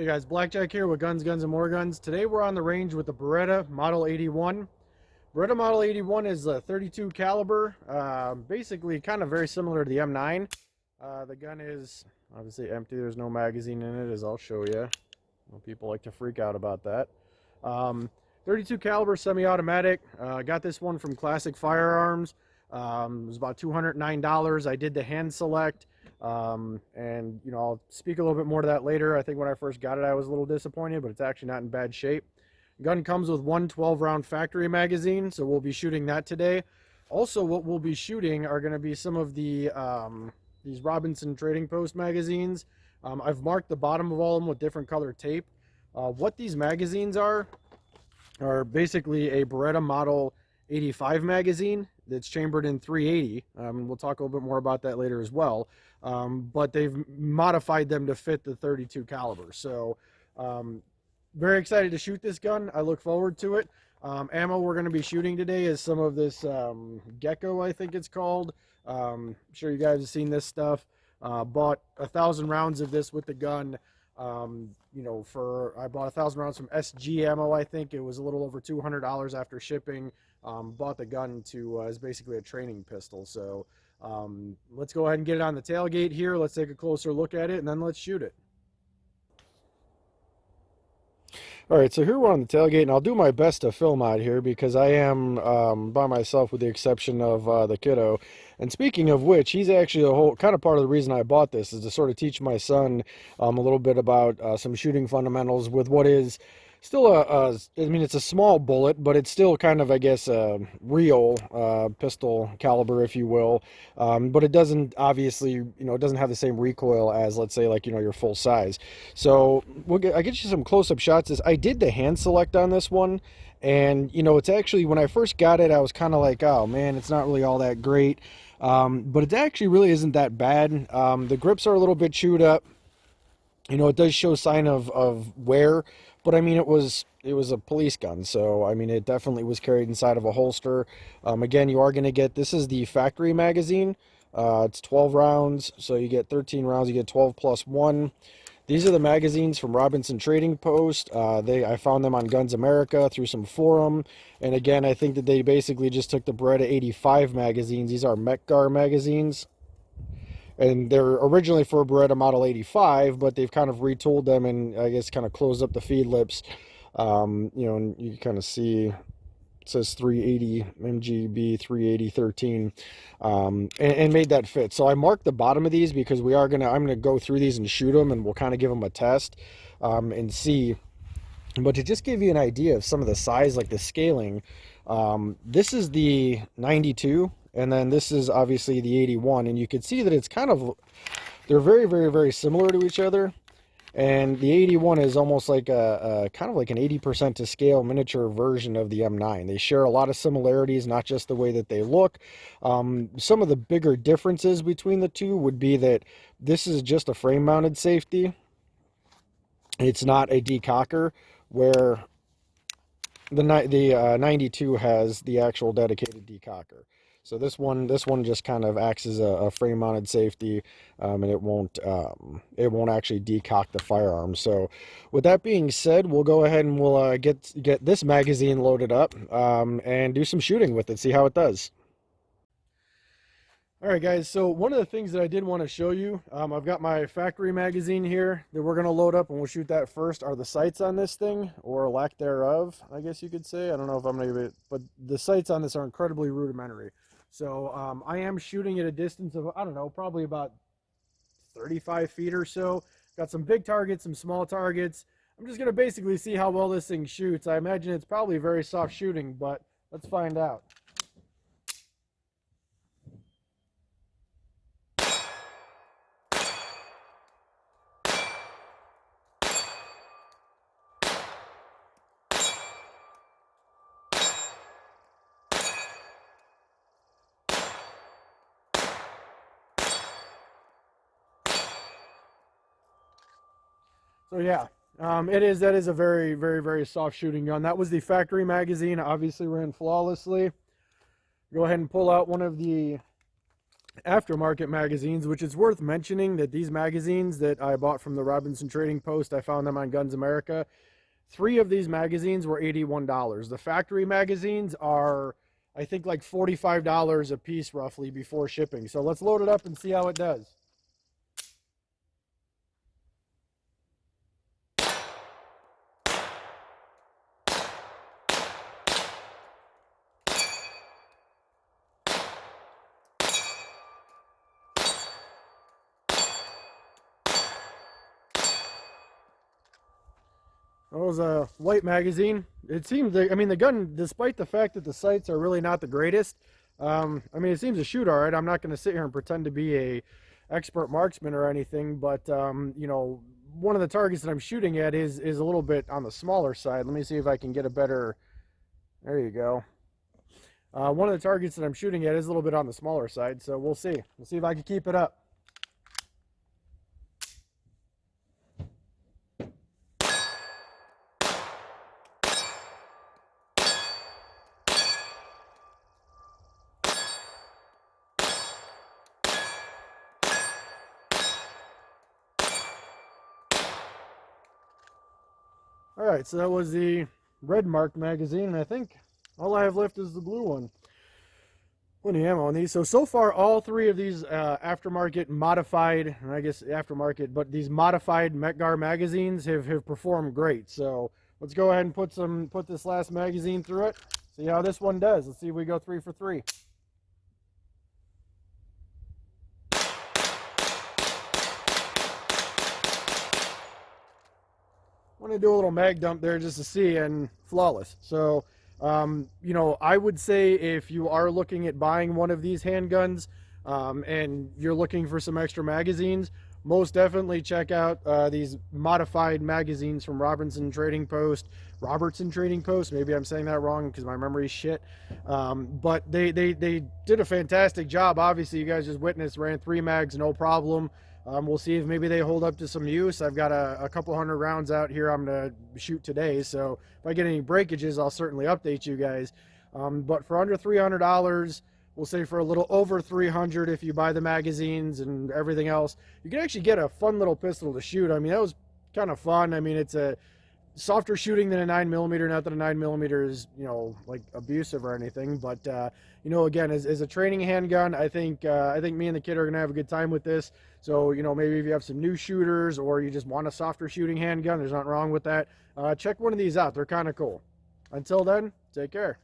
Hey guys, Blackjack here with Guns, and More Guns. Today we're on the range with the Beretta Model 81. Beretta Model 81 is a 32 caliber, basically kind of very similar to the M9. The gun is obviously empty. There's no magazine in it, as I'll show you. People like to freak out about that. 32 caliber semi-automatic. Got this one from Classic Firearms. It was about $209. I did the hand select. And you know, I'll speak a little bit more to that later. I think when I first got it I was a little disappointed, but it's actually not in bad shape. Gun comes with one 12-round factory magazine, so we'll be shooting that today. Also, what we'll be shooting are going to be some of the these ROBERTSON Trading Post magazines. I've marked the bottom of all of them with different colored tape. What these magazines are basically a Beretta Model 85 magazine that's chambered in 380. We'll talk a little bit more about that later as well. But they've modified them to fit the 32 caliber. So very excited to shoot this gun. I look forward to it. Ammo we're going to be shooting today is some of this Gecko, I think it's called. I'm sure you guys have seen this stuff. Bought 1,000 rounds of this with the gun. You know, I bought 1,000 rounds from SG Ammo. I think it was a little over $200 after shipping. Bought the gun to is basically a training pistol. So let's go ahead and get it on the tailgate here. Let's take a closer look at it and then let's shoot it. All right, so here we're on the tailgate, and I'll do my best to film out here because I am by myself with the exception of the kiddo. And speaking of which, he's actually a whole kind of part of the reason I bought this is to sort of teach my son a little bit about some shooting fundamentals with what is still I mean, it's a small bullet, but it's still kind of, I guess, a real pistol caliber, if you will. But it doesn't, obviously, you know, it doesn't have the same recoil as, let's say, like, you know, your full size. So I get you some close-up shots. I did the hand select on this one, and, you know, it's actually, when I first got it, I was kind of like, oh, man, it's not really all that great. But it actually really isn't that bad. The grips are a little bit chewed up. You know, it does show sign of wear. But I mean, it was a police gun, so I mean, it definitely was carried inside of a holster. Again, you are going to get, this is the factory magazine. It's 12 rounds, so you get 13 rounds. You get 12 plus 1. These are the magazines from ROBERTSON Trading Post. I found them on Guns America through some forum. And again, I think that they basically just took the Beretta 85 magazines. These are Mekgar magazines. And they're originally for a Beretta Model 85, but they've kind of retooled them and I guess kind of closed up the feed lips. You know, and you can kind of see it says 380 MGB 380 13, and made that fit. So I marked the bottom of these because I'm gonna go through these and shoot them, and we'll kind of give them a test and see. But to just give you an idea of some of the size, like the scaling, this is the 92. And then this is obviously the 81, and you can see that it's kind of, they're very, very, very similar to each other. And the 81 is almost like a kind of like an 80% to scale miniature version of the M9. They share a lot of similarities, not just the way that they look. Some of the bigger differences between the two would be that this is just a frame-mounted safety. It's not a decocker, where the 92 has the actual dedicated decocker. So this one just kind of acts as a frame-mounted safety, and it won't actually decock the firearm. So, with that being said, we'll go ahead and we'll get this magazine loaded up and do some shooting with it, see how it does. All right, guys. So one of the things that I did want to show you, I've got my factory magazine here that we're going to load up, and we'll shoot that first. Are the sights on this thing, or lack thereof, I guess you could say. I don't know if I'm going to give it, but the sights on this are incredibly rudimentary. So I am shooting at a distance of, I don't know, probably about 35 feet or so. Got some big targets, some small targets. I'm just going to basically see how well this thing shoots. I imagine it's probably very soft shooting, but let's find out. So yeah, that is a very, very, very soft shooting gun. That was the factory magazine, obviously ran flawlessly. Go ahead and pull out one of the Aftermarket magazines, which is worth mentioning that these magazines that I bought from the ROBERTSON Trading Post, I found them on Guns America. 3 of these magazines were $81. The factory magazines are, I think, like $45 a piece roughly before shipping. So let's load it up and see how it does. That was a light magazine. It seems that, I mean, the gun, despite the fact that the sights are really not the greatest, I mean, it seems to shoot all right. I'm not going to sit here and pretend to be a expert marksman or anything, but you know, one of the targets that I'm shooting at is a little bit on the smaller side. Let me see if I can get a better. There you go. One of the targets that I'm shooting at is a little bit on the smaller side, so we'll see. We'll see if I can keep it up. All right, so that was the red marked magazine, and I think all I have left is the blue one. Plenty of ammo on these. So far, all 3 of these aftermarket modified, I guess aftermarket, but these modified Metgar magazines have performed great. So let's go ahead and put this last magazine through it. See how this one does. Let's see if we go 3 for 3. I'm going to do a little mag dump there just to see, and flawless. So, you know, I would say if you are looking at buying one of these handguns and you're looking for some extra magazines, most definitely check out these modified magazines from Robertson Trading Post. Robertson Trading Post, maybe I'm saying that wrong because my memory's shit. But they did a fantastic job. Obviously, you guys just witnessed, ran 3 mags, no problem. We'll see if maybe they hold up to some use. I've got a couple hundred rounds out here I'm going to shoot today, so if I get any breakages, I'll certainly update you guys. But for under $300, we'll say for a little over $300 if you buy the magazines and everything else, you can actually get a fun little pistol to shoot. I mean, that was kind of fun. I mean, it's a softer shooting than a 9mm. Not that a 9mm is, you know, like abusive or anything, but you know, again, as a training handgun, I think me and the kid are gonna have a good time with this. So, you know, maybe if you have some new shooters or you just want a softer shooting handgun, there's nothing wrong with that. Check one of these out. They're kind of cool. Until then, take care.